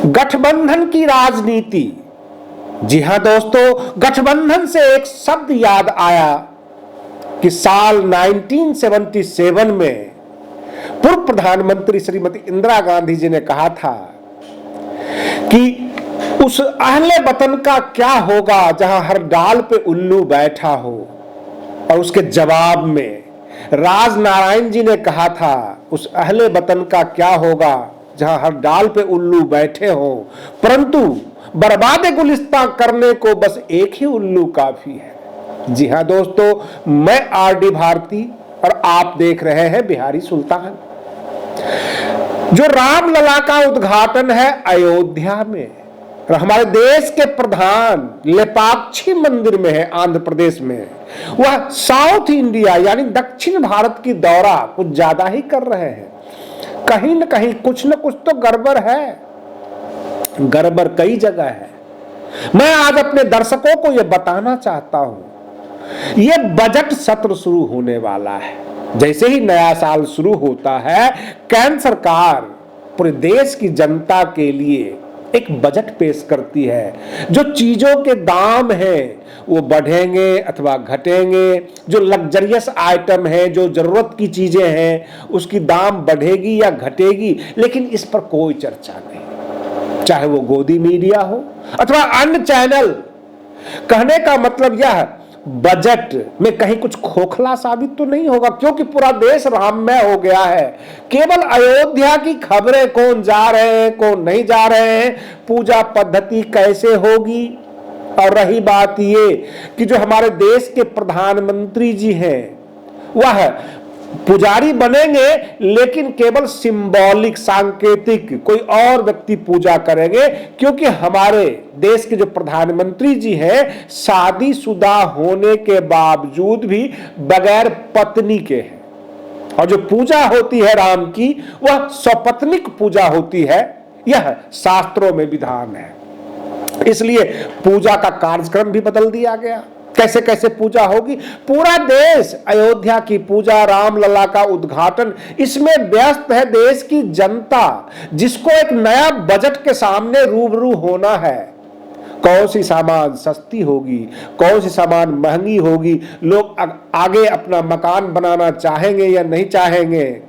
गठबंधन की राजनीति। जी हां दोस्तों, गठबंधन से एक शब्द याद आया कि साल 1977 में पूर्व प्रधानमंत्री श्रीमती इंदिरा गांधी जी ने कहा था कि उस अहले वतन का क्या होगा जहां हर डाल पे उल्लू बैठा हो। और उसके जवाब में राजनारायण जी ने कहा था, उस अहले वतन का क्या होगा जहां हर डाल पे उल्लू बैठे हो, परंतु बर्बाद गुलिस्तां करने को बस एक ही उल्लू काफी है। जी हां दोस्तों, मैं आर.डी. भारती और आप देख रहे हैं बिहारी सुल्तान। जो रामलला का उद्घाटन है अयोध्या में और हमारे देश के प्रधान लेपाक्षी मंदिर में है आंध्र प्रदेश में, वह साउथ इंडिया यानी दक्षिण भारत की दौरा कुछ ज्यादा ही कर रहे हैं। कहीं न कहीं कुछ न कुछ तो गड़बड़ है, गड़बड़ कई जगह है। मैं आज अपने दर्शकों को यह बताना चाहता हूं, यह बजट सत्र शुरू होने वाला है। जैसे ही नया साल शुरू होता है, केंद्र सरकार पूरे देश की जनता के लिए एक बजट पेश करती है। जो चीजों के दाम हैं वो बढ़ेंगे अथवा घटेंगे, जो लग्जरियस आइटम है, जो जरूरत की चीजें हैं उसकी दाम बढ़ेगी या घटेगी, लेकिन इस पर कोई चर्चा नहीं, चाहे वो गोदी मीडिया हो अथवा अन्य चैनल। कहने का मतलब यह, बजट में कहीं कुछ खोखला साबित तो नहीं होगा, क्योंकि पूरा देश राममय हो गया है। केवल अयोध्या की खबरें, कौन जा रहे हैं कौन नहीं जा रहे हैं, पूजा पद्धति कैसे होगी, और रही बात ये कि जो हमारे देश के प्रधानमंत्री जी हैं वह पुजारी बनेंगे, लेकिन केवल सिंबॉलिक, सांकेतिक, कोई और व्यक्ति पूजा करेंगे, क्योंकि हमारे देश के जो प्रधानमंत्री जी हैं शादीशुदा होने के बावजूद भी बगैर पत्नी के हैं। और जो पूजा होती है राम की वह सपत्निक पूजा होती है, यह शास्त्रों में विधान है। इसलिए पूजा का कार्यक्रम भी बदल दिया गया। कैसे कैसे पूजा होगी, पूरा देश अयोध्या की पूजा, रामलला का उद्घाटन, इसमें व्यस्त है देश की जनता, जिसको एक नया बजट के सामने रूबरू होना है। कौन सी सामान सस्ती होगी, कौन सी सामान महंगी होगी, लोग आगे अपना मकान बनाना चाहेंगे या नहीं चाहेंगे,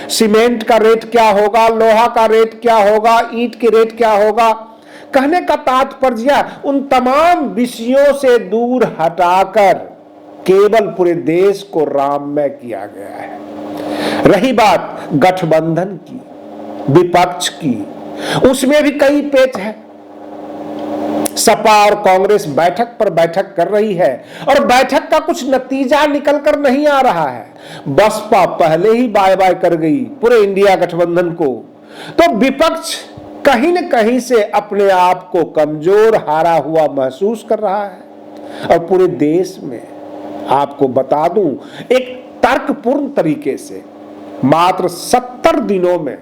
सीमेंट का रेट क्या होगा, लोहा का रेट क्या होगा, ईंट के रेट क्या होगा। कहने का तात्पर्य उन तमाम विषयों से दूर हटाकर केवल पूरे देश को राममय किया गया है। रही बात गठबंधन की, विपक्ष की, उसमें भी कई पेच है। सपा और कांग्रेस बैठक पर बैठक कर रही है और बैठक का कुछ नतीजा निकल कर नहीं आ रहा है। बसपा पहले ही बाय बाय कर गई पूरे इंडिया गठबंधन को, तो विपक्ष कहीं न कहीं से अपने आप को कमजोर, हारा हुआ महसूस कर रहा है। और पूरे देश में आपको बता दूं, एक तर्कपूर्ण तरीके से मात्र 70 दिनों में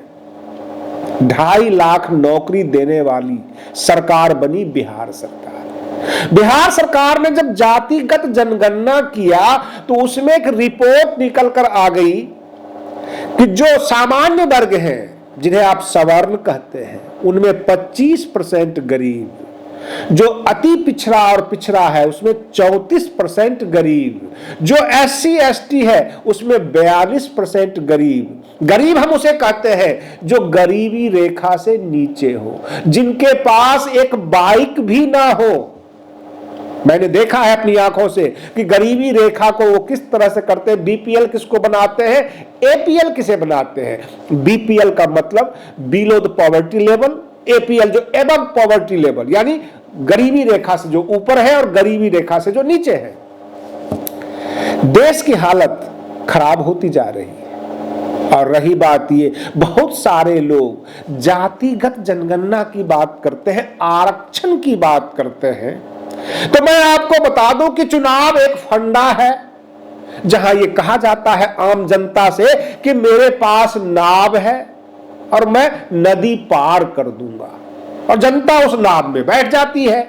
2.5 लाख नौकरी देने वाली सरकार बनी बिहार सरकार। बिहार सरकार ने जब जातिगत जनगणना किया तो उसमें एक रिपोर्ट निकल कर आ गई कि जो सामान्य वर्ग हैं, जिन्हें आप सवर्ण कहते हैं, उनमें 25% गरीब, जो अति पिछड़ा और पिछड़ा है उसमें 34% गरीब, जो SC ST है उसमें 42% गरीब। गरीब हम उसे कहते हैं जो गरीबी रेखा से नीचे हो, जिनके पास एक बाइक भी ना हो। मैंने देखा है अपनी आंखों से कि गरीबी रेखा को वो किस तरह से करते हैं। BPL किसको बनाते हैं, APL किसे बनाते हैं। BPL का मतलब below the poverty level, APL जो एबव पॉवर्टी लेवल, यानी गरीबी रेखा से जो ऊपर है और गरीबी रेखा से जो नीचे है। देश की हालत खराब होती जा रही है। और रही बात ये, बहुत सारे लोग जातिगत जनगणना की बात करते हैं, आरक्षण की बात करते हैं। तो मैं आपको बता दूं कि चुनाव एक फंडा है जहां यह कहा जाता है आम जनता से कि मेरे पास नाव है और मैं नदी पार कर दूंगा, और जनता उस नाव में बैठ जाती है।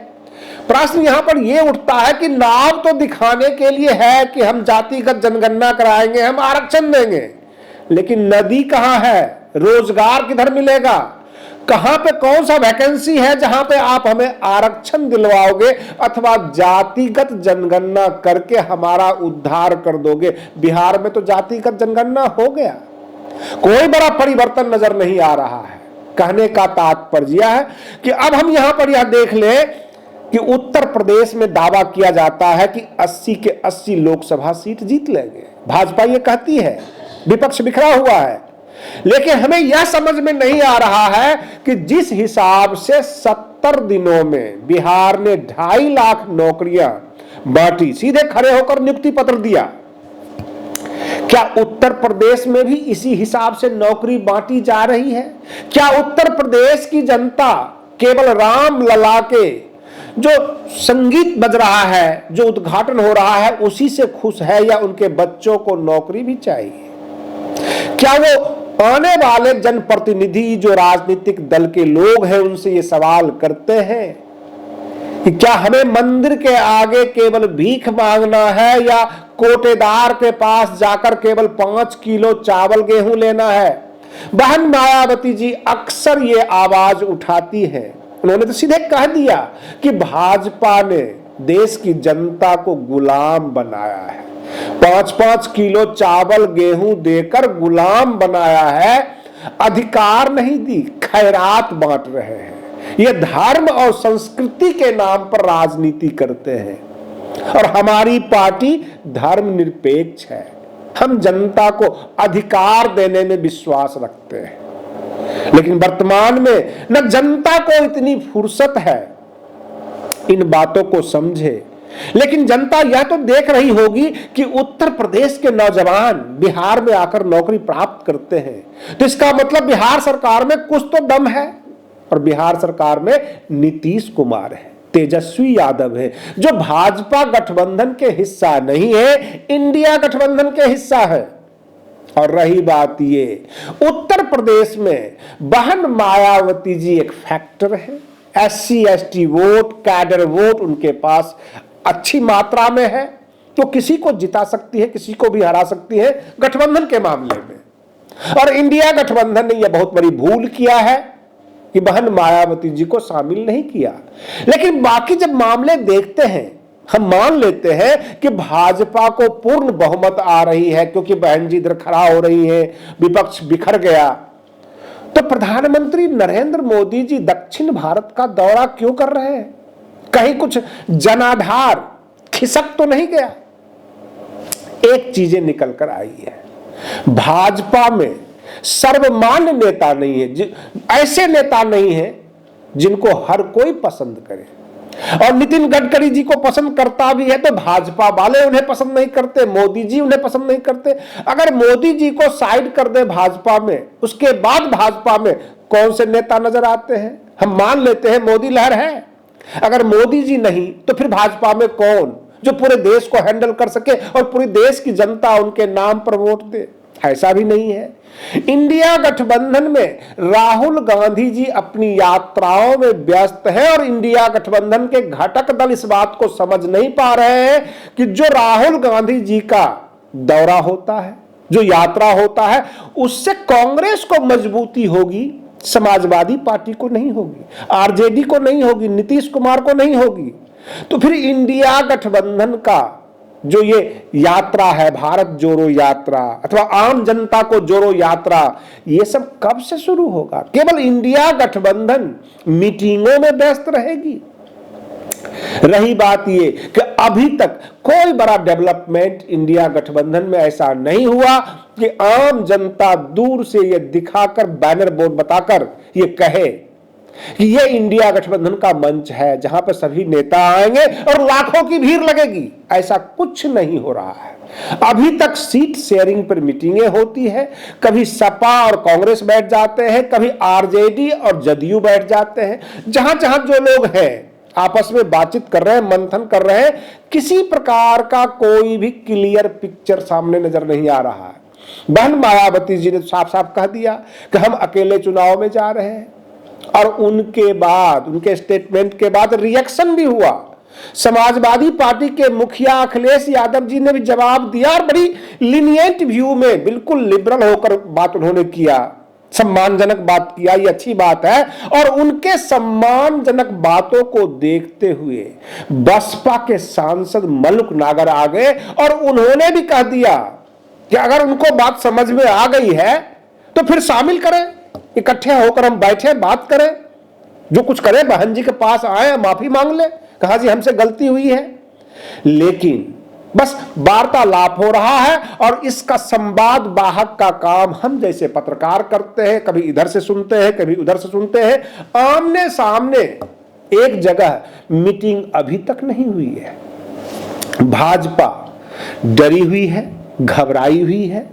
प्रश्न यहां पर यह उठता है कि नाव तो दिखाने के लिए है कि हम जातिगत जनगणना कराएंगे, हम आरक्षण देंगे, लेकिन नदी कहां है, रोजगार किधर मिलेगा। कहां पे कौन सा वैकेंसी है जहां पे आप हमें आरक्षण दिलवाओगे अथवा जातिगत जनगणना करके हमारा उद्धार कर दोगे। बिहार में तो जातिगत जनगणना हो गया, कोई बड़ा परिवर्तन नजर नहीं आ रहा है। कहने का तात्पर्य है कि अब हम यहां पर यह देख ले कि उत्तर प्रदेश में दावा किया जाता है कि 80 के 80 लोकसभा सीट जीत लेंगे, भाजपा ये कहती है, विपक्ष बिखरा हुआ है। लेकिन हमें यह समझ में नहीं आ रहा है कि जिस हिसाब से 70 दिनों में बिहार ने 2.5 लाख नौकरियां बांटी, सीधे खड़े होकर नियुक्ति पत्र दिया, क्या उत्तर प्रदेश में भी इसी हिसाब से नौकरी बांटी जा रही है? क्या उत्तर प्रदेश की जनता केवल राम लला के जो संगीत बज रहा है, जो उद्घाटन हो रहा है, उसी से खुश है या उनके बच्चों को नौकरी भी चाहिए? क्या वो आने वाले जनप्रतिनिधि जो राजनीतिक दल के लोग हैं उनसे ये सवाल करते हैं कि क्या हमें मंदिर के आगे केवल भीख मांगना है या कोटेदार के पास जाकर केवल 5 किलो चावल गेहूं लेना है? बहन मायावती जी अक्सर ये आवाज उठाती हैं। उन्होंने तो सीधे कह दिया कि भाजपा ने देश की जनता को गुलाम बनाया है, 5-5 किलो चावल गेहूं देकर गुलाम बनाया है, अधिकार नहीं दी, खैरात बांट रहे हैं। ये धर्म और संस्कृति के नाम पर राजनीति करते हैं और हमारी पार्टी धर्मनिरपेक्ष है। हम जनता को अधिकार देने में विश्वास रखते हैं, लेकिन वर्तमान में न जनता को इतनी फुर्सत है इन बातों को समझे। लेकिन जनता यह तो देख रही होगी कि उत्तर प्रदेश के नौजवान बिहार में आकर नौकरी प्राप्त करते हैं, तो इसका मतलब बिहार सरकार में कुछ तो दम है। और बिहार सरकार में नीतीश कुमार है, तेजस्वी यादव है, जो भाजपा गठबंधन के हिस्सा नहीं है, इंडिया गठबंधन के हिस्सा है। और रही बात ये, उत्तर प्रदेश में बहन मायावती जी एक फैक्टर है। SC ST vote, cadre vote उनके पास अच्छी मात्रा में है, तो किसी को जिता सकती है, किसी को भी हरा सकती है गठबंधन के मामले में। और इंडिया गठबंधन ने यह बहुत बड़ी भूल किया है कि बहन मायावती जी को शामिल नहीं किया। लेकिन बाकी जब मामले देखते हैं, हम मान लेते हैं कि भाजपा को पूर्ण बहुमत आ रही है क्योंकि बहन जी इधर खड़ा हो रही है, विपक्ष बिखर गया, तो प्रधानमंत्री नरेंद्र मोदी जी दक्षिण भारत का दौरा क्यों कर रहे हैं? कहीं कुछ जनाधार खिसक तो नहीं गया? एक चीजें निकल कर आई है, भाजपा में सर्वमान्य नेता नहीं है, ऐसे नेता नहीं है जिनको हर कोई पसंद करे। और नितिन गडकरी जी को पसंद करता भी है तो भाजपा वाले उन्हें पसंद नहीं करते, मोदी जी उन्हें पसंद नहीं करते। अगर मोदी जी को साइड कर दे भाजपा में, उसके बाद भाजपा में कौन से नेता नजर आते हैं? हम मान लेते हैं मोदी लहर है, अगर मोदी जी नहीं तो फिर भाजपा में कौन जो पूरे देश को हैंडल कर सके और पूरी देश की जनता उनके नाम पर वोट दे? ऐसा भी नहीं है। इंडिया गठबंधन में राहुल गांधी जी अपनी यात्राओं में व्यस्त है और इंडिया गठबंधन के घटक दल इस बात को समझ नहीं पा रहे हैं कि जो राहुल गांधी जी का दौरा होता है, जो यात्रा होता है, उससे कांग्रेस को मजबूती होगी, समाजवादी पार्टी को नहीं होगी, आरजेडी को नहीं होगी, नीतीश कुमार को नहीं होगी। तो फिर इंडिया गठबंधन का जो ये यात्रा है, भारत जोड़ो यात्रा अथवा आम जनता को जोड़ो यात्रा, ये सब कब से शुरू होगा? केवल इंडिया गठबंधन मीटिंगों में व्यस्त रहेगी। रही बात ये कि अभी तक कोई बड़ा डेवलपमेंट इंडिया गठबंधन में ऐसा नहीं हुआ कि आम जनता दूर से ये दिखाकर, बैनर बोर्ड बताकर ये कहे कि ये इंडिया गठबंधन का मंच है जहां पर सभी नेता आएंगे और लाखों की भीड़ लगेगी। ऐसा कुछ नहीं हो रहा है। अभी तक सीट शेयरिंग पर मीटिंगें होती है, कभी सपा और कांग्रेस बैठ जाते हैं, कभी आरजेडी और जदयू बैठ जाते हैं। जहां जहां जो लोग हैं आपस में बातचीत कर रहे हैं, मंथन कर रहे हैं, किसी प्रकार का कोई भी क्लियर पिक्चर सामने नजर नहीं आ रहा है। बहन मायावती जी ने साफ साफ कह दिया कि हम अकेले चुनाव में जा रहे हैं, और उनके बाद, उनके स्टेटमेंट के बाद रिएक्शन भी हुआ। समाजवादी पार्टी के मुखिया अखिलेश यादव जी ने भी जवाब दिया और बड़ी लीनिएंट व्यू में, बिल्कुल लिबरल होकर बात उन्होंने किया सम्मानजनक बात किया, ये अच्छी बात है। और उनके सम्मानजनक बातों को देखते हुए बसपा के सांसद मल्लुक नागर आ गए और उन्होंने भी कह दिया कि अगर उनको बात समझ में आ गई है तो फिर शामिल करें, इकट्ठे होकर हम बैठे बात करें, जो कुछ करें, बहन जी के पास आए, माफी मांग ले, कहा जी हमसे गलती हुई है। लेकिन बस वार्तालाप हो रहा है और इसका संवाद वाहक का काम हम जैसे पत्रकार करते हैं, कभी इधर से सुनते हैं, कभी उधर से सुनते हैं। आमने सामने एक जगह मीटिंग अभी तक नहीं हुई है। भाजपा डरी हुई है, घबराई हुई है।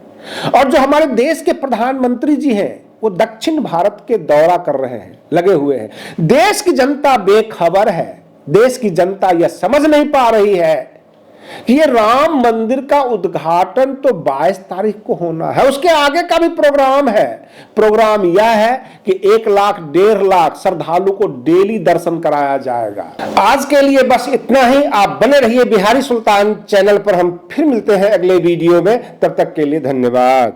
और जो हमारे देश के प्रधानमंत्री जी हैं वो दक्षिण भारत के दौरा कर रहे हैं, लगे हुए हैं। देश की जनता बेखबर है, देश की जनता यह समझ नहीं पा रही है कि ये राम मंदिर का उद्घाटन तो 22 तारीख को होना है, उसके आगे का भी प्रोग्राम है। प्रोग्राम यह है कि 1 लाख 1.5 लाख श्रद्धालु को डेली दर्शन कराया जाएगा। आज के लिए बस इतना ही। आप बने रहिए बिहारी सुल्तान चैनल पर। हम फिर मिलते हैं अगले वीडियो में, तब तक के लिए धन्यवाद।